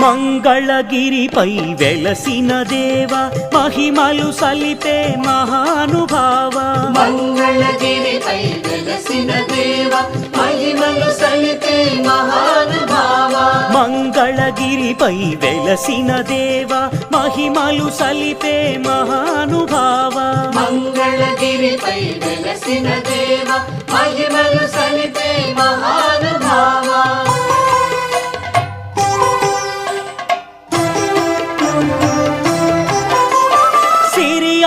మంగళగిరిపై వెలసిన దేవ మహిమలు సలిపే మహానుభావ మంగళగిరిపై వెలసిన దేవ మహిమలు సలిపే మహానుభావ మంగళగిరిపై వెలసిన దేవ మహిమలు సలిపే మహానుభావ మంగళగిరిపై వెలసిన దేవ మహిమలు సలిపే మహానుభావ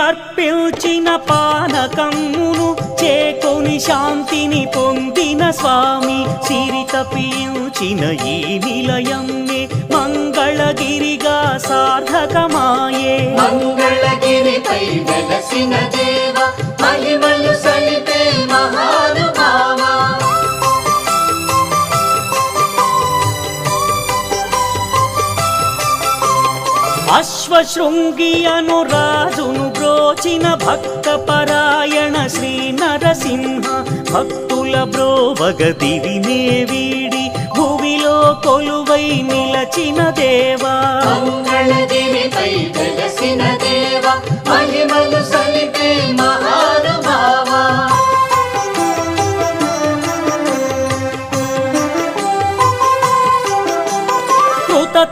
అర్పించిన పానకమ్మును చేకొని శాంతిని పొందిన స్వామి సిరి తప్పించిన ఈ నిలయమే మంగళగిరిగా సార్థకమాయే మంగళగిరిపై వెలసిన దేవ మహిమలు సలిపే మహానుభావ అశ్వశృంగి అను రాజును బ్రోచిన భక్త పరాయణ శ్రీ నరసింహ భక్తుల బ్రోవగ దివినే వీడి భువిలో కొలువై నిలచిన దేవా మంగళగిరిపై వెలసిన దేవ మహిమలు సలిపే మహానుభావ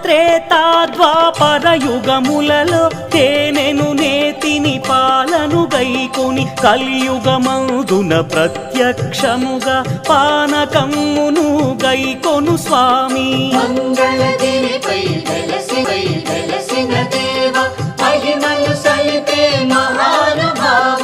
త్రేతాద్వాపర యుగములలో తేనెను నేతిని పాలను గైకొని కలియుగమందున ప్రత్యక్షముగా పానకమ్మును గైకొను స్వామి మంగళగిరిపై వెలసిన దేవ మహిమలు సలిపే మహానుభావ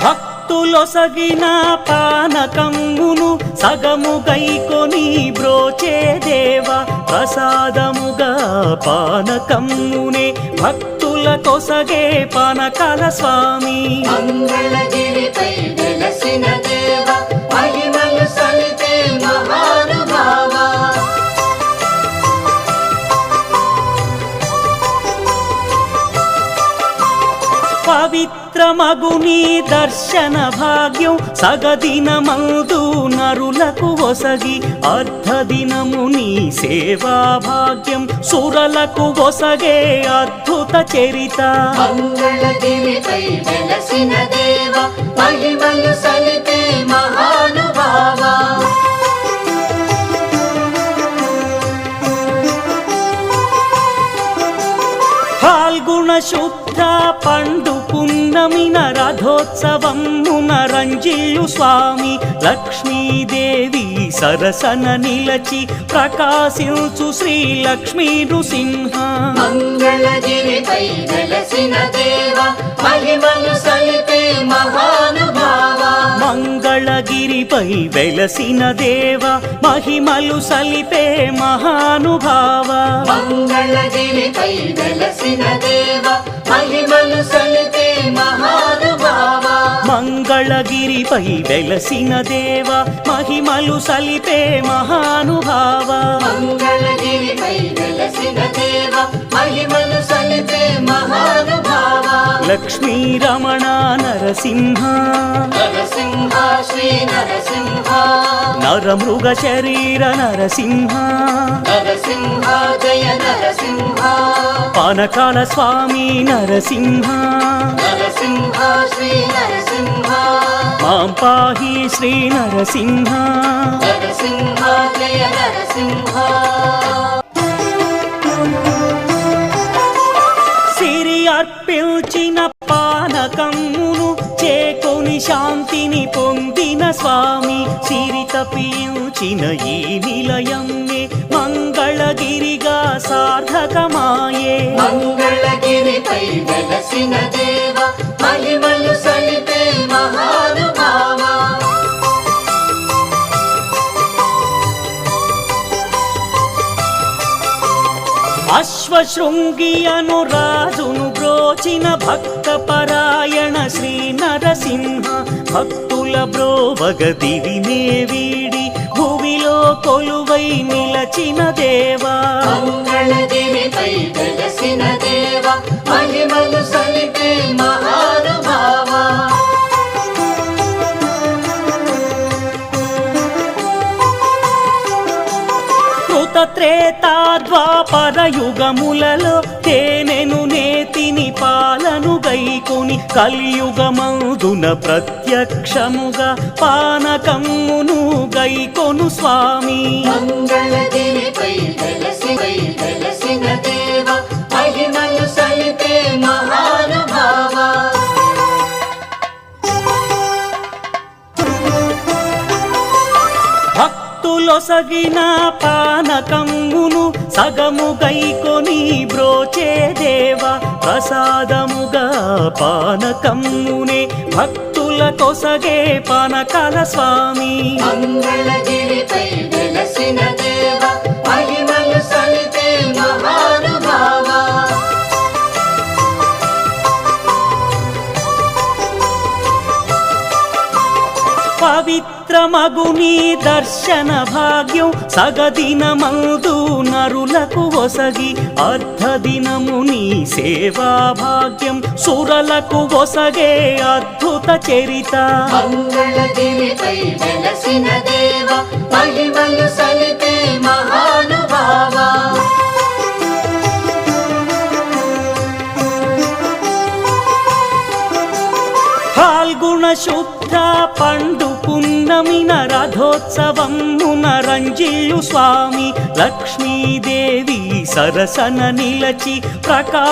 భక్తులొసగిన పానకమ్మును సగము గైకొని బ్రోచే దేవ ప్రసాదముగా పానకమ్మునే భక్తుల కొసగే పానకాల స్వామి మంగళగిరిపై వెలసిన దేవ మహిమలు సలిపే మహానుభావ పవిత్రమగుని దర్శన భాగ్యం సగదినమందు నరులకు ఒసగి అర్ధదినముని సేవా భాగ్యం సురలకు ఒసగే అద్భుత చరిత మంగళగిరిపై వెలసిన దేవ మహిమలు సలిపే మహానుభావ ఫాల్గుణ శుద్ధ పండు పున్నమిన రథోత్సవమున రంజిల్లు స్వామి లక్ష్మీదేవి సరసన నిలచి ప్రకాశించు శ్రీ లక్ష్మీ నృసింహ మంగళగిరిపై వెలసిన దేవ మహిమలు సలిపే మహానుభావ మంగళగిరిపై వెలసిన దేవ మహిమలు సలిపే మహానుభావ మంగళగిరిపై వెలసిన దేవ మహిమలు సలిపే మహానుభావ మంగళగిరిపై వెలసిన దేవ మహిమలు సలిపే మహానుభావ మంగళగిరిపై వెలసిన దేవ మహిమలు సలిపే మహానుభావ లక్ష్మీ రమణ నరసింహ నరసింహ శ్రీ నరసింహ నరమృగ శరీర నరసింహ నరసింహ జయ నరసింహ పానకాల స్వామి నరసింహ నరసింహ శ్రీ నరసింహ మాం పాహి శ్రీ నరసింహ నరసింహ జయ నరసింహ సిరి అర్పించిన పానకమ్మును చేకొని శాంతిని పొందిన స్వామి సిరి తప్పించిన ఈ నిలయమే మంగళగిరిగా సార్థకమాయే మంగళగిరిపై వెలసిన దేవ మహిమలు సలిపే మహానుభావ అశ్వశృంగి అను రాజును బ్రోచిన భక్త పరాయణ శ్రీ నరసింహ భక్తుల బ్రోవగ దివినే వీడి భువిలో కొలువై నిలచిన దేవా మంగళగిరిపై వెలసిన దేవ మహిమలు సలిపే మహానుభావ త్రేతాద్వాపర యుగములలో తేనెను నేతిని పాలను గైకొని కలియుగమందున ప్రత్యక్షముగా పానకమ్మును గైకొను స్వామి. మంగళగిరిపై వెలసిన దేవ మహిమలు సలిపే మహానుభావ. భక్తులొసగిన పానకమ్మును సగము గైకొని బ్రోచే దేవ ప్రసాదముగా పానకమ్మునే భక్తుల కొసగే పానకాల స్వామి. మంగళగిరిపై వెలసిన దేవ మహిమలు సలిపే మహానుభావ. పవిత్రమగుని దర్శన భాగ్యం సగదినమందు నరులకు ఒసగి అర్ధదినముని సేవా భాగ్యం సురలకు ఒసగే అద్భుత చరిత. మంగళగిరిపై వెలసిన దేవ మహిమలు సలిపే మహానుభావ. ఫాల్గుణ శుద్ధ పండు పున్నమిన రథోత్సవమున రంజిల్లు స్వామి లక్ష్మీదేవి సరసన నిలచి ప్రకా